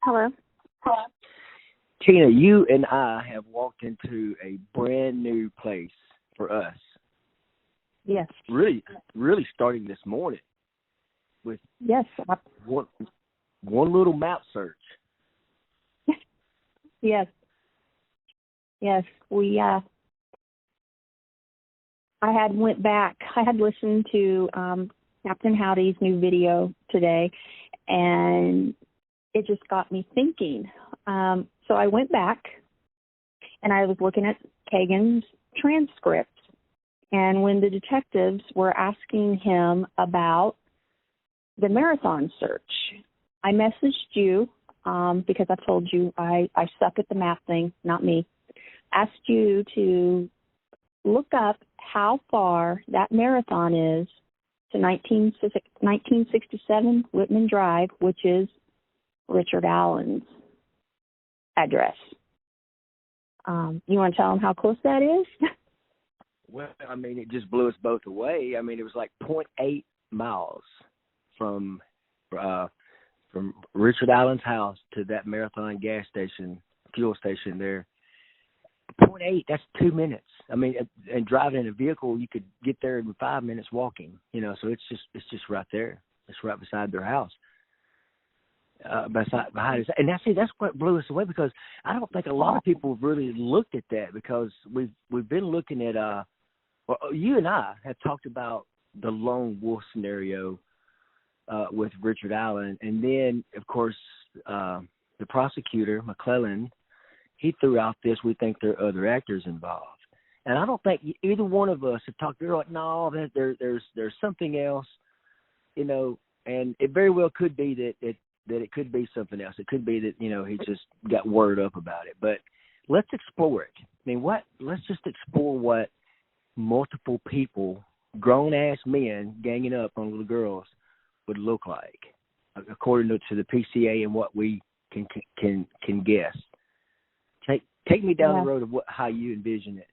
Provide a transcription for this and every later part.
Hello. Tina, you and I have walked into a brand new place for us. Yes. Really starting this morning with Yes. one little map search. Yes. Yes. I had went back. I had listened to Captain Howdy's new video today, and it just got me thinking. So I went back, and I was looking at Kagan's transcript, and when the detectives were asking him about the marathon search, I messaged you because I told you I suck at the map thing, not me. Asked you to look up how far that marathon is to 1967 Whitman Drive, which is Richard Allen's address. You want to tell them how close that is? Well, I mean, it just blew us both away. I mean, it was like .8 miles from Richard Allen's house to that Marathon gas station, fuel station there. .8, that's 2 minutes. I mean, and driving in a vehicle, you could get there in 5 minutes walking. So it's just right there. It's right beside their house. Behind us. And that's what blew us away, because I don't think a lot of people have really looked at that, because we've been looking at well, you and I have talked about the lone wolf scenario with Richard Allen, and then of course the prosecutor McClellan, he threw out this, we think there are other actors involved. And I don't think either one of us have talked. They're like, no, there's something else, and it very well could be that it could be something else. It could be that, he just got word up about it. But let's explore it. I mean, let's just explore what multiple people, grown-ass men ganging up on little girls would look like, according to the PCA and what we can guess. Take me down the road of how you envision it.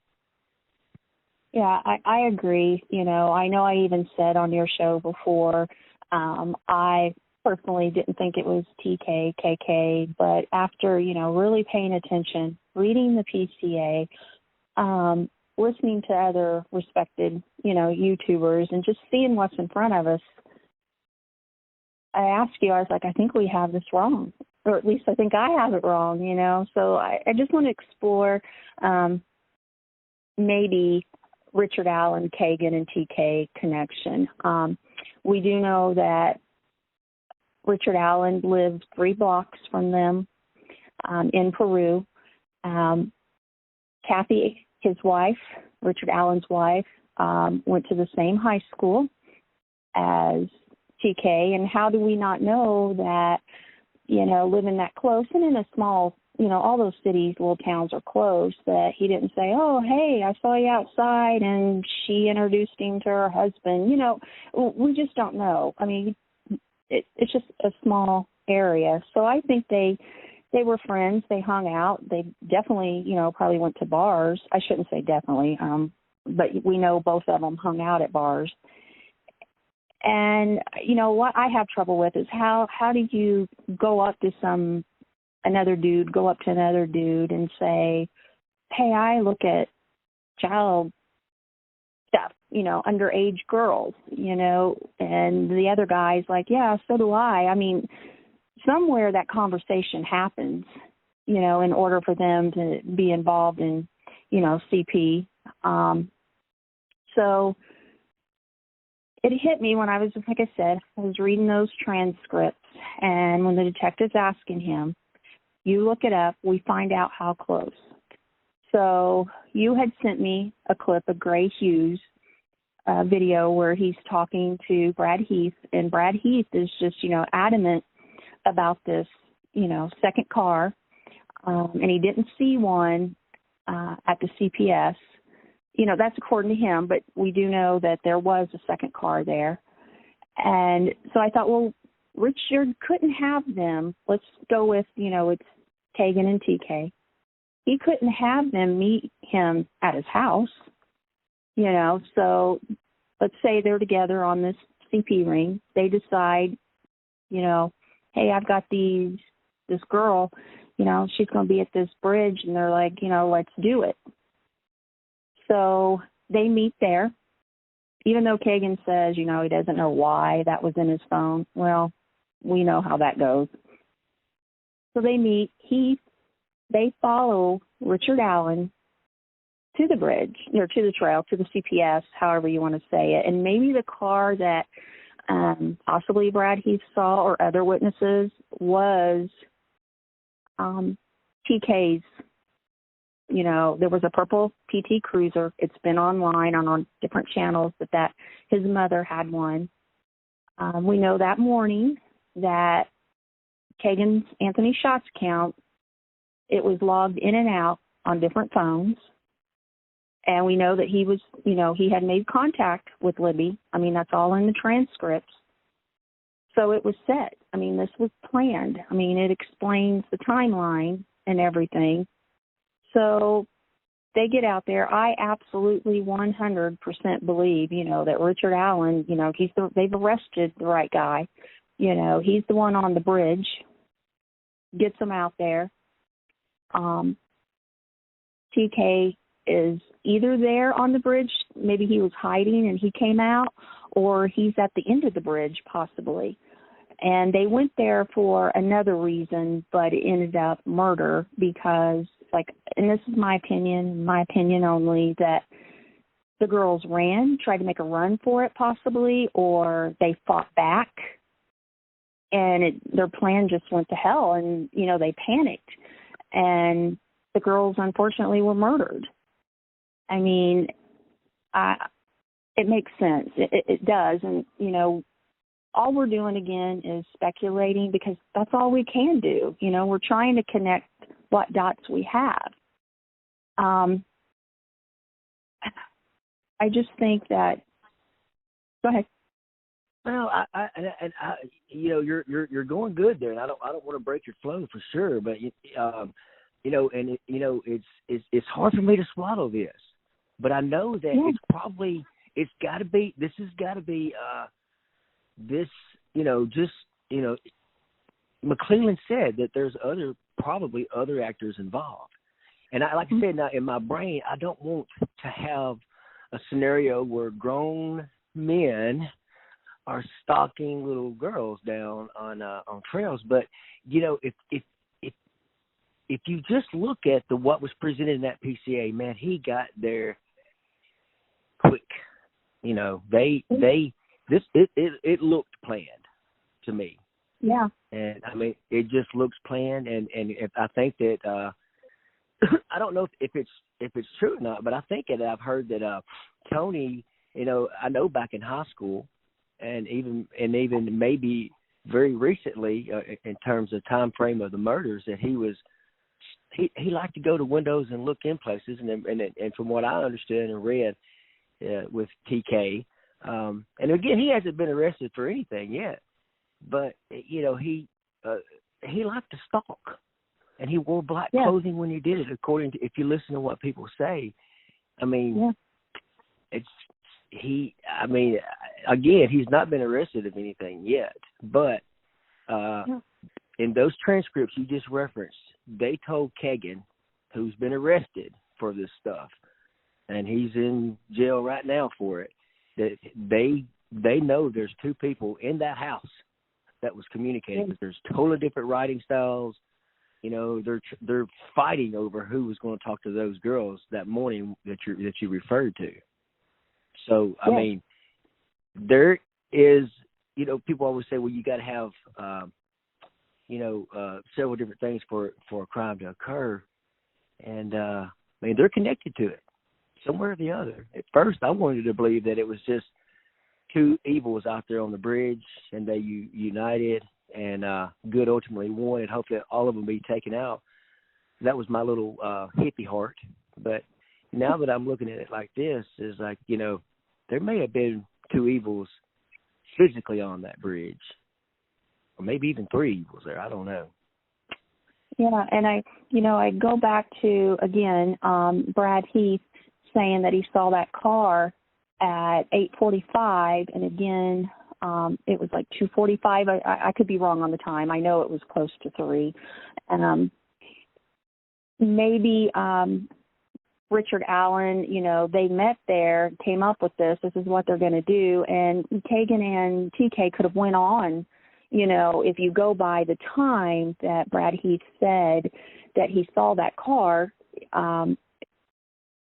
Yeah, I agree. I know I even said on your show before, I personally didn't think it was TK, KK, but after, really paying attention, reading the PCA, listening to other respected, YouTubers, and just seeing what's in front of us, I asked you, I was like, I think we have this wrong, or at least I think I have it wrong, So I just want to explore maybe Richard Allen, Kagan, and TK connection. We do know that Richard Allen lived 3 blocks from them in Peru. Kathy, his wife, Richard Allen's wife, went to the same high school as TK. And how do we not know that, living that close and in a small, all those cities, little towns are close, that he didn't say, oh, hey, I saw you outside, and she introduced him to her husband. We just don't know. I mean, it's just a small area. So I think they were friends. They hung out. They definitely, probably went to bars. I shouldn't say definitely, but we know both of them hung out at bars. And, what I have trouble with is how do you go up to another dude and say, hey, I look at child stuff, underage girls, and the other guy's like, yeah, so do I. I mean, somewhere that conversation happens, in order for them to be involved in, CP. So it hit me when I was, like I said, I was reading those transcripts, and when the detective's asking him, you look it up, we find out how close. So you had sent me a clip of Gray Hughes' video where he's talking to Brad Heath, and Brad Heath is just, adamant about this, second car, and he didn't see one at the CPS. That's according to him, but we do know that there was a second car there. And so I thought, well, Richard couldn't have them. Let's go with, it's Kagan and TK. He couldn't have them meet him at his house, So let's say they're together on this, CP ring, they decide, hey, I've got these this girl, she's going to be at this bridge, and they're like, let's do it. So they meet there, even though Kagan says, he doesn't know why that was in his phone. Well, we know how that goes. So they meet. They follow Richard Allen to the bridge, or to the trail, to the CPS, however you want to say it. And maybe the car that possibly Brad Heath saw or other witnesses was TK's. There was a purple PT Cruiser. It's been online on different channels that his mother had one. We know that morning that Kagan's Anthony Shots count, it was logged in and out on different phones. And we know that he was, he had made contact with Libby. That's all in the transcripts. So it was set. This was planned. It explains the timeline and everything. So they get out there. I absolutely 100% believe, that Richard Allen, they've arrested the right guy. He's the one on the bridge, gets them out there. TK is either there on the bridge, maybe he was hiding and he came out, or he's at the end of the bridge possibly. And they went there for another reason, but it ended up murder because, and this is my opinion only, that the girls tried to make a run for it possibly, or they fought back and their plan just went to hell, and, they panicked. And the girls, unfortunately, were murdered. It makes sense. It does. And, all we're doing, again, is speculating because that's all we can do. We're trying to connect what dots we have. I just think that – go ahead. Well, you're going good there, and I don't want to break your flow for sure, but it's hard for me to swallow this, but I know that it's got to be McClellan said that there's probably other actors involved, and I said, now in my brain, I don't want to have a scenario where grown men are stalking little girls down on trails. But if you just look at what was presented in that PCA, man, he got there quick. It looked planned to me. Yeah. And it just looks planned, and if I think that I don't know if it's true or not, but I think that I've heard that Tony, I know back in high school, and even maybe very recently, in terms of time frame of the murders, that he liked to go to windows and look in places, and from what I understood and read with TK, and again, he hasn't been arrested for anything yet, but he liked to stalk, and he wore black clothing when he did it. According to, if you listen to what people say, again, he's not been arrested of anything yet, but in those transcripts you just referenced, they told Kagan, who's been arrested for this stuff, and he's in jail right now for it, that they know there's two people in that house that was communicating, because there's totally different writing styles. They're fighting over who was going to talk to those girls that morning that you referred to. So, there is, people always say, well, you got to have, several different things for a crime to occur. And, they're connected to it somewhere or the other. At first, I wanted to believe that it was just two evils out there on the bridge, and they united, and good ultimately won, and hopefully all of them be taken out. That was my little hippie heart. But now that I'm looking at it like this, is like, there may have been two evils physically on that bridge, or maybe even three evils there. I don't know. Yeah, and I go back to, again, Brad Heath saying that he saw that car at 8:45, and again, It was like 2:45. I could be wrong on the time. I know it was close to 3. Maybe Richard Allen, they met there, came up with this. This is what they're going to do. And Kagan and TK could have went on, if you go by the time that Brad Heath said that he saw that car,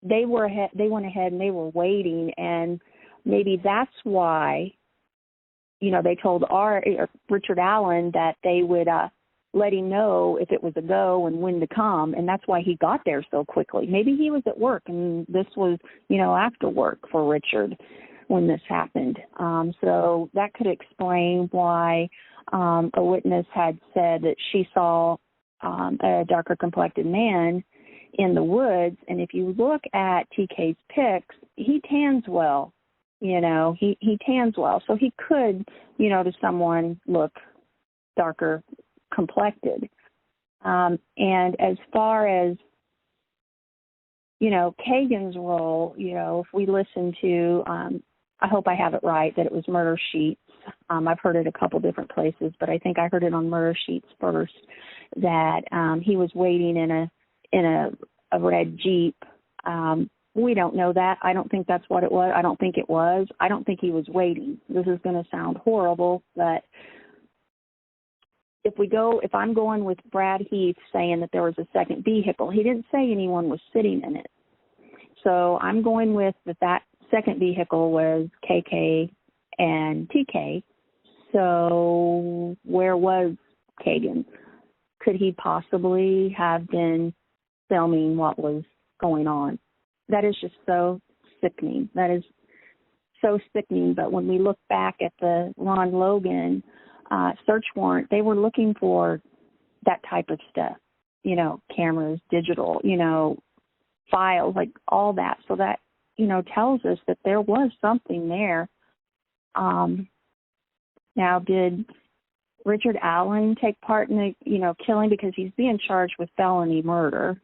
they went ahead and they were waiting. And maybe that's why, they told Richard Allen that they would let him know if it was a go and when to come, and that's why he got there so quickly. Maybe he was at work, and this was, after work for Richard when this happened. So that could explain why a witness had said that she saw a darker complected man in the woods, and if you look at TK's pics, he tans well. He tans well, so he could, to someone look darker complected. And as far as, Kagan's role, if we listen to, I hope I have it right, that it was Murder Sheets. I've heard it a couple different places, but I think I heard it on Murder Sheets first, that he was waiting in a red Jeep. We don't know that. I don't think that's what it was. I don't think it was. I don't think he was waiting. This is going to sound horrible, but if I'm going with Brad Heath saying that there was a second vehicle, he didn't say anyone was sitting in it. So I'm going with that second vehicle was KK and TK. So where was Kagan? Could he possibly have been filming what was going on? That is just so sickening. That is so sickening. But when we look back at the Ron Logan search warrant, they were looking for that type of stuff, cameras, digital, files, like all that. So that, tells us that there was something there. Now, did Richard Allen take part in the, killing? Because he's being charged with felony murder.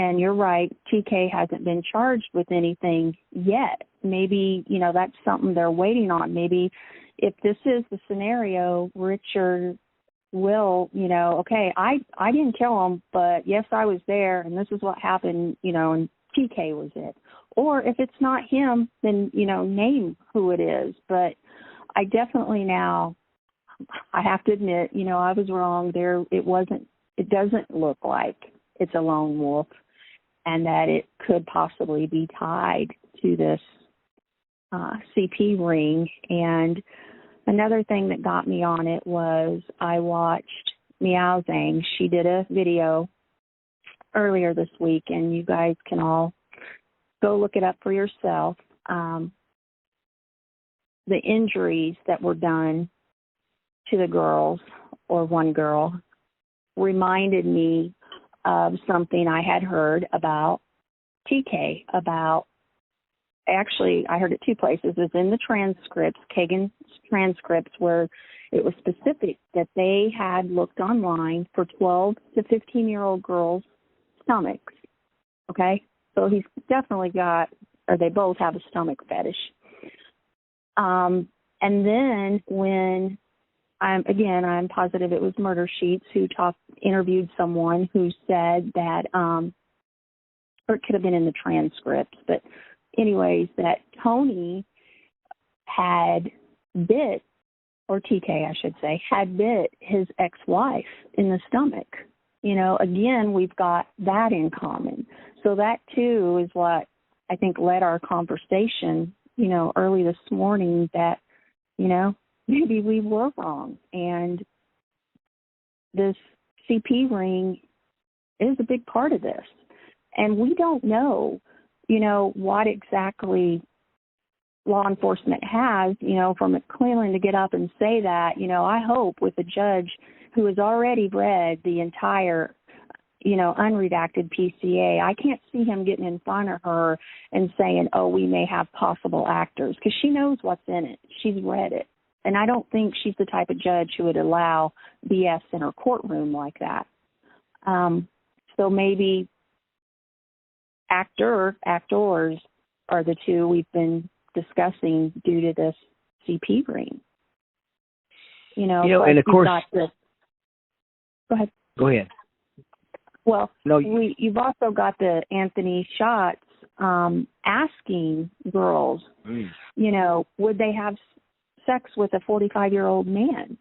And you're right, TK hasn't been charged with anything yet. Maybe, that's something they're waiting on. Maybe if this is the scenario, Richard will, okay, I didn't kill him, but yes, I was there, and this is what happened, and TK was it. Or if it's not him, then, name who it is. But I definitely now, I have to admit, I was wrong there. It doesn't look like it's a lone wolf, and that it could possibly be tied to this CP ring. And another thing that got me on it was I watched Meow Zhang. She did a video earlier this week, and you guys can all go look it up for yourself. The injuries that were done to the girls, or one girl, reminded me of something I had heard about TK, actually, I heard it 2 places. It was in the transcripts, Kagan's transcripts, where it was specific that they had looked online for 12 to 15-year-old girls' stomachs, okay? So he's definitely got, or they both have a stomach fetish. And then when, I'm positive it was Murder Sheets who interviewed someone who said that, or it could have been in the transcript, but anyways, that Tony had bit, or TK I should say, had bit his ex-wife in the stomach. Again, we've got that in common. So that too is what I think led our conversation, early this morning, that, maybe we were wrong. And this CP ring is a big part of this. And we don't know, what exactly law enforcement has, from McClellan to get up and say that. I hope with a judge who has already read the entire, unredacted PCA, I can't see him getting in front of her and saying, oh, we may have possible actors, because she knows what's in it. She's read it. And I don't think she's the type of judge who would allow BS in her courtroom like that. So maybe actors are the two we've been discussing due to this CP ring. And of course, go ahead. Go ahead. Well, no, you've also got the Anthony Schatz asking girls, would they have sex with a 45-year-old man?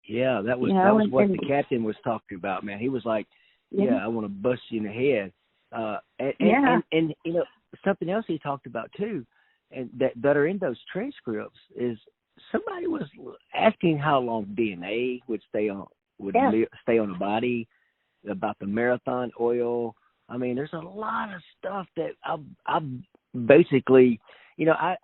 Yeah, that was what the captain was talking about, man. He was like, I want to bust you in the head. And something else he talked about too, and that are in those transcripts is somebody was asking how long DNA would stay on the body, about the marathon oil. I mean, there's a lot of stuff that I've basically, I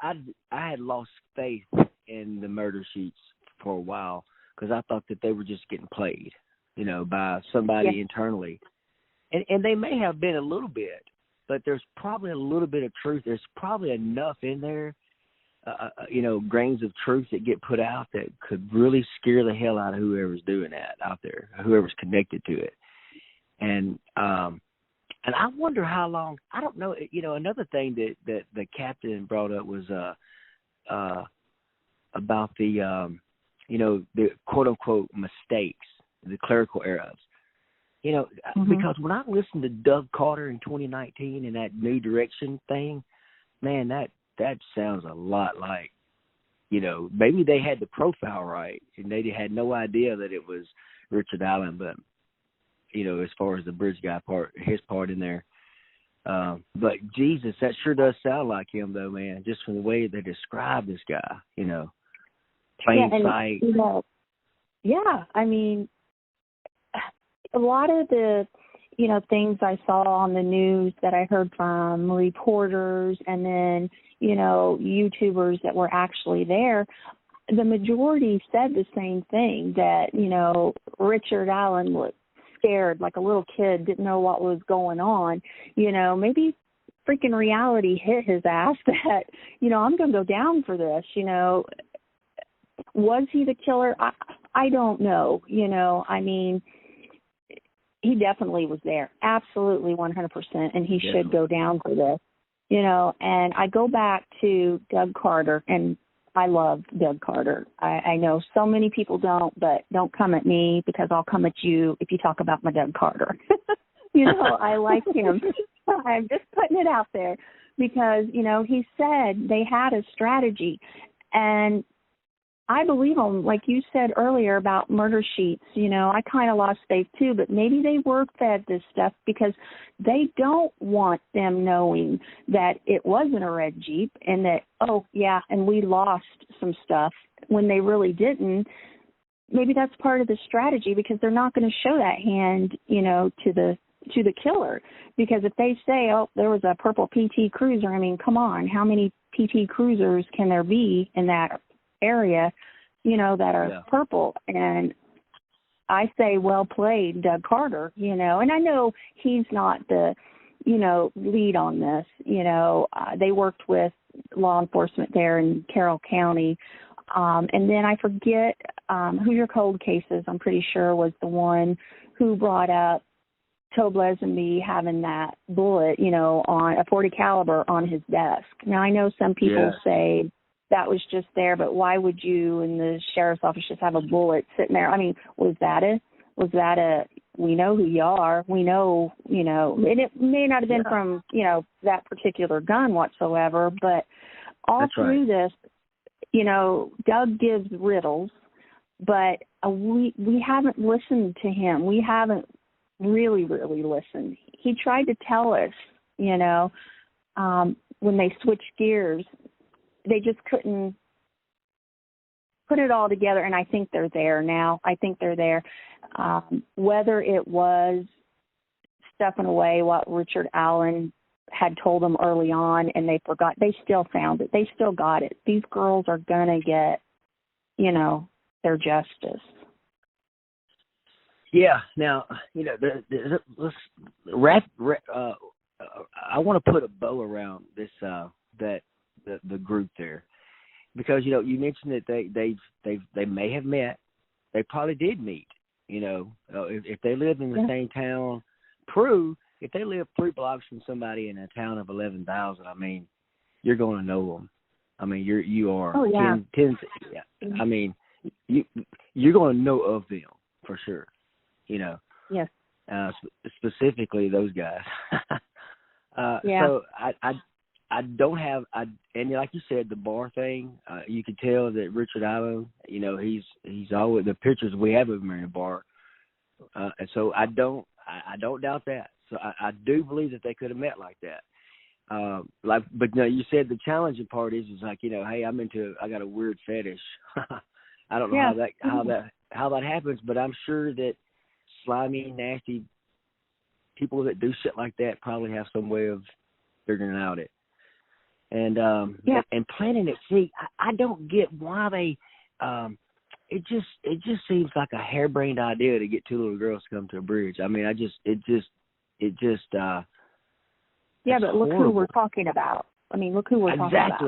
had lost faith in the murder sheets for a while because I thought that they were just getting played, by somebody internally. And they may have been a little bit, but there's probably a little bit of truth. There's probably enough in there, grains of truth that get put out that could really scare the hell out of whoever's doing that out there, whoever's connected to it. And I wonder how long, I don't know, another thing that the captain brought up was about the, the quote-unquote mistakes, the clerical errors. Because when I listened to Doug Carter in 2019 and that New Direction thing, man, that sounds a lot like, maybe they had the profile right and they had no idea that it was Richard Allen, but, as far as the bridge guy part, his part in there. But Jesus, that sure does sound like him though, man, just from the way they describe this guy, plain sight. I mean, a lot of the, things I saw on the news that I heard from reporters and then, YouTubers that were actually there, the majority said the same thing, that, Richard Allen was scared like a little kid, didn't know what was going on. Maybe freaking reality hit his ass that, I'm going to go down for this, Was he the killer? I don't know. I mean, he definitely was there. Absolutely 100%. And he should go down for this, and I go back to Doug Carter, and I love Doug Carter. I know so many people don't, but don't come at me because I'll come at you if you talk about my Doug Carter. I like him. I'm just putting it out there because, he said they had a strategy, and I believe him, like you said earlier about murder sheets. I kind of lost faith too, but maybe they were fed this stuff because they don't want them knowing that it wasn't a red Jeep and that, and we lost some stuff when they really didn't. Maybe that's part of the strategy because they're not going to show that hand, to the killer. Because if they say, there was a purple PT Cruiser, I mean, come on, how many PT Cruisers can there be in that area, that are purple? And I say, well played, Doug Carter, and I know he's not the, lead on this. They worked with law enforcement there in Carroll County. And then I forget who your cold cases, I'm pretty sure, was the one who brought up Tobe Lesenby having that bullet, on a .40 caliber on his desk. Now, I know some people say that was just there, but why would you in the sheriff's office just have a bullet sitting there? I mean, was that a, we know who you are, we know, and it may not have been from, that particular gun whatsoever, but all through this, Doug gives riddles, but we haven't listened to him. We haven't really listened. He tried to tell us, when they switched gears, they just couldn't put it all together, and I think they're there now. I think they're there. Whether it was stepping away what Richard Allen had told them early on and they forgot, they still found it. They still got it. These girls are going to get, their justice. Yeah. Now, let's wrap. I want to put a bow around this, the group there, because you mentioned that they may have met. They probably did meet. If they lived in the same town, if they live 3 blocks from somebody in a town of 11,000, I mean, you're going to know them. I mean, you are Oh yeah. 10. I mean, you're going to know of them for sure. You know, Yes. Specifically those guys. Yeah. So I don't have and like you said, the bar thing. You can tell that Richard Allen, you know, he's always the pictures we have of him in the bar, and so I don't doubt that. So I do believe that they could have met like that. But no, you said the challenging part is like, you know, hey, I got a weird fetish. I don't know how that happens, but I'm sure that slimy, nasty people that do shit like that probably have some way of figuring out it. And and planting it. See, I don't get why they. It just seems like a harebrained idea to get two little girls to come to a bridge. I mean, it just. Yeah, but look who we're talking about. I mean, look who we're talking about.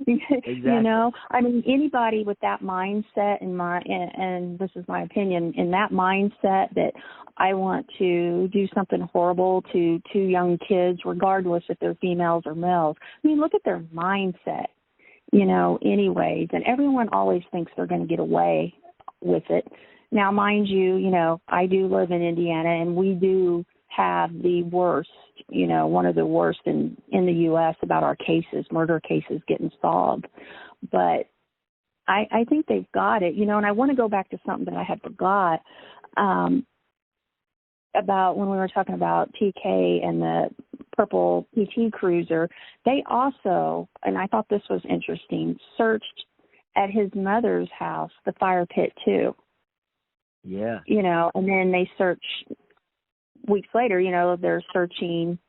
Exactly. You know, I mean, anybody with that mindset and this is my opinion, in that mindset that I want to do something horrible to two young kids, regardless if they're females or males. I mean, look at their mindset, you know, anyways. And everyone always thinks they're going to get away with it. Now, mind you, you know, I do live in Indiana, and we do have the worst, you know, one of the worst in the U.S. about our cases, murder cases getting solved. But I think they've got it, you know, and I want to go back to something that I had forgot about when we were talking about TK and the purple PT Cruiser. They also, and I thought this was interesting, searched at his mother's house, the fire pit too. Yeah. You know, and then they search weeks later, you know, they're searching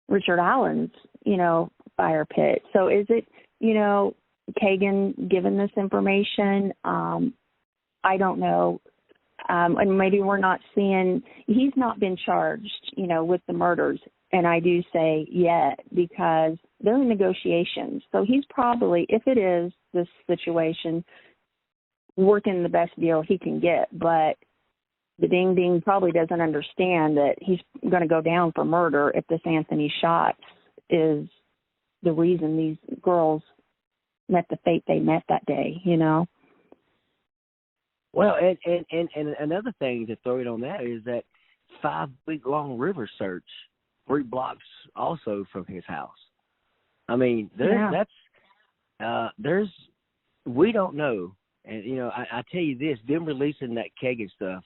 Richard Allen's, you know, fire pit. So is it, you know, Kagan given this information? I don't know. And maybe we're not seeing, he's not been charged, you know, with the murders. And I do say yet, because they're in negotiations. So he's probably, if it is this situation, working the best deal he can get. But the ding-ding probably doesn't understand that he's going to go down for murder if this Anthony Schatz is the reason these girls met the fate they met that day, you know? Well, and another thing to throw it on that is that 5-week-long river search, 3 blocks also from his house. I mean, we don't know. And, you know, I tell you this, them releasing that Kagan stuff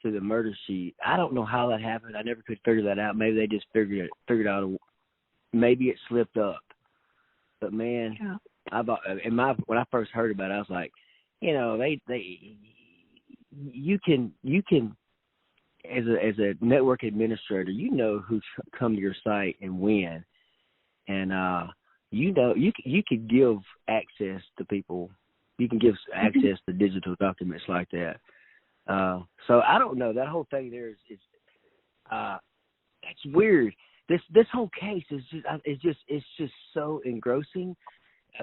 to the murder sheet, I don't know how that happened. I never could figure that out. Maybe they just figured out. Maybe it slipped up. But man, when I first heard about it, I was like, you know, you can as a network administrator, you know who come to your site and when, and you know you could give access to people. You can give access to digital documents like that. So I don't know. That whole thing there is it's weird. This whole case is just so engrossing.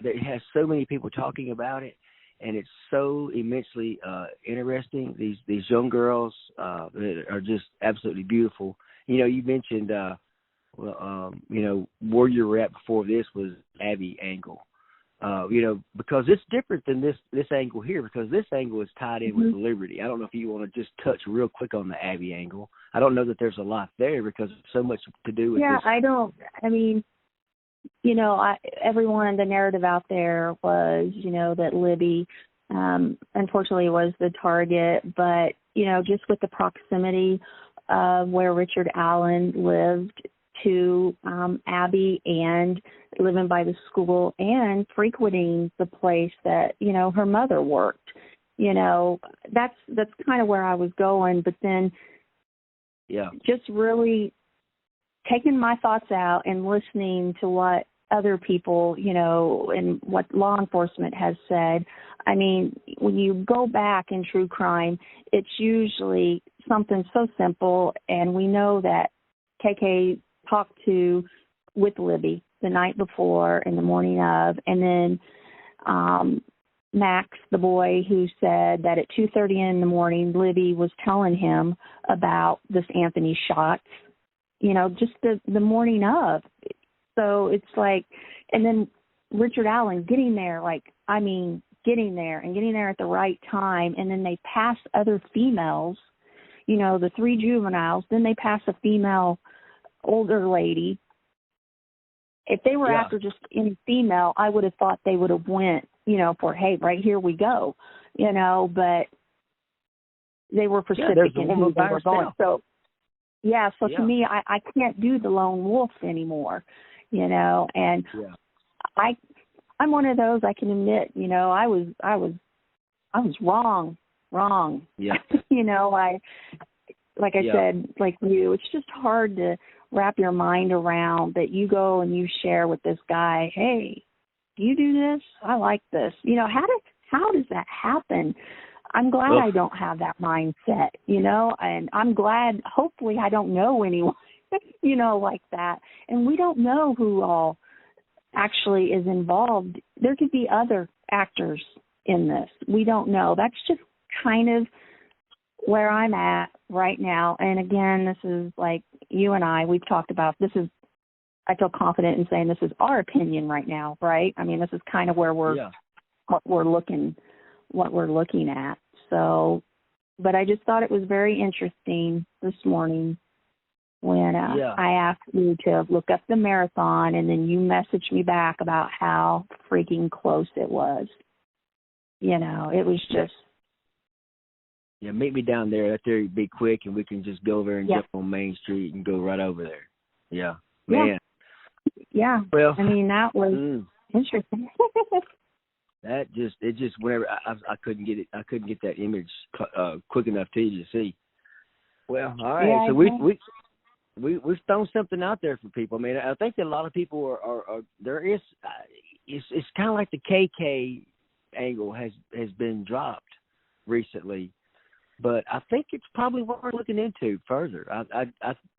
It has so many people talking about it, and it's so immensely interesting. These young girls that are just absolutely beautiful. You know, you mentioned you know, where you were at before this was Abby angle. You know, because it's different than this angle here, because this angle is tied in with Liberty. I don't know if you want to just touch real quick on the Abby angle. I don't know that there's a lot there because there's so much to do with this. I mean, you know, everyone, the narrative out there was, you know, that Libby unfortunately was the target, but, you know, just with the proximity of where Richard Allen lived to Abby and living by the school and frequenting the place that, you know, her mother worked. You know, that's kind of where I was going. But then just really taking my thoughts out and listening to what other people, you know, and what law enforcement has said. I mean, when you go back in true crime, it's usually something so simple. And we know that KK talked with Libby the night before and the morning of, and then Max, the boy, who said that at 2:30 in the morning, Libby was telling him about this Anthony Schatz, you know, just the morning of. So it's like, and then Richard Allen getting there, getting there at the right time, and then they pass other females, the 3 juveniles, then they pass a female older lady. If they were after just any female, I would have thought they would have went, for, hey, right here we go, but they were specific in who they were going. So to me, I can't do the lone wolf anymore, and I'm one of those, I can admit, I was wrong. Yeah. Like I said, like you, it's just hard to wrap your mind around that you go and you share with this guy, hey, do you do this? I like this. How does that happen? I'm glad I don't have that mindset, and I'm glad, hopefully I don't know anyone, like that. And we don't know who all actually is involved. There could be other actors in this. We don't know. That's just kind of where I'm at right now. And again, this is like you and we've talked about, I feel confident in saying this is our opinion right now, right? I mean, this is kind of where what we're looking at. So, but I just thought it was very interesting this morning when I asked you to look up the marathon, and then you messaged me back about how freaking close it was. It was just. Yeah, meet me down there. That there be quick, and we can just go over and jump on Main Street and go right over there. Yeah, man. Yeah. Well, I mean, that was interesting. it just whenever I couldn't get it, I couldn't get that image quick enough to you to see. Well, all right. Yeah, so we've thrown something out there for people. I mean, I think that a lot of people are there is it's kind of like the KK angle has been dropped recently. But I think it's probably worth looking into further.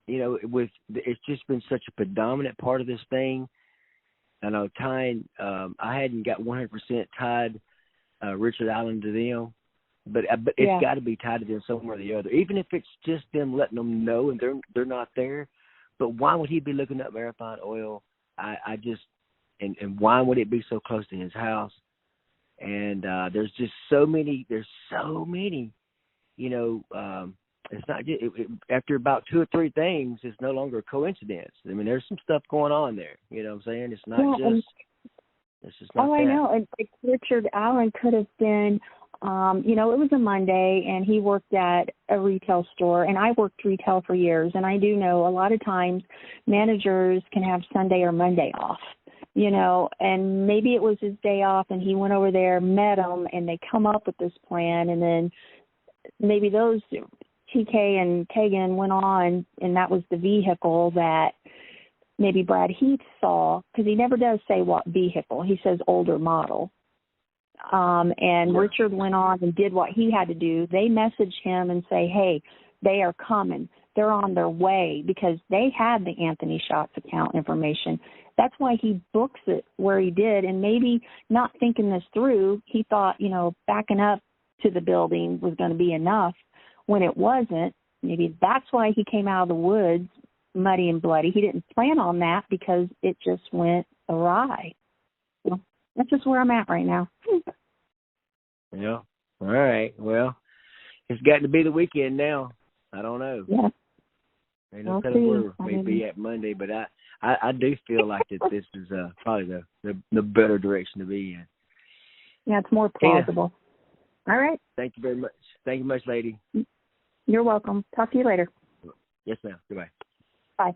It's just been such a predominant part of this thing. I know tying, I hadn't got 100% tied Richard Allen to them, but it's got to be tied to them somewhere or the other. Even if it's just them letting them know and they're not there. But why would he be looking up Marathon Oil? And why would it be so close to his house? And there's so many. It's not after about 2 or 3 things, it's no longer a coincidence. I mean, there's some stuff going on there. You know what I'm saying? It's not just. It's just not. I know. And Richard Allen could have been. It was a Monday, and he worked at a retail store, and I worked retail for years, and I do know a lot of times managers can have Sunday or Monday off. And maybe it was his day off, and he went over there, met them, and they come up with this plan, and then maybe those TK and Kagan went on, and that was the vehicle that maybe Brad Heath saw, because he never does say what vehicle. He says older model. And Richard went on and did what he had to do. They messaged him and say, hey, they are coming. They're on their way, because they had the Anthony Schatz account information. That's why he books it where he did. And maybe not thinking this through, he thought, backing up to the building was going to be enough when it wasn't. Maybe that's why he came out of the woods muddy and bloody. He didn't plan on that because it just went awry. Well, that's just where I'm at right now. Yeah. All right. Well, it's got to be the weekend now. I don't know. Yeah. Ain't no telling where maybe at Monday, but I do feel like that this is probably the better direction to be in. Yeah, it's more plausible. All right. Thank you very much. Thank you much, lady. You're welcome. Talk to you later. Yes, ma'am. Goodbye. Bye.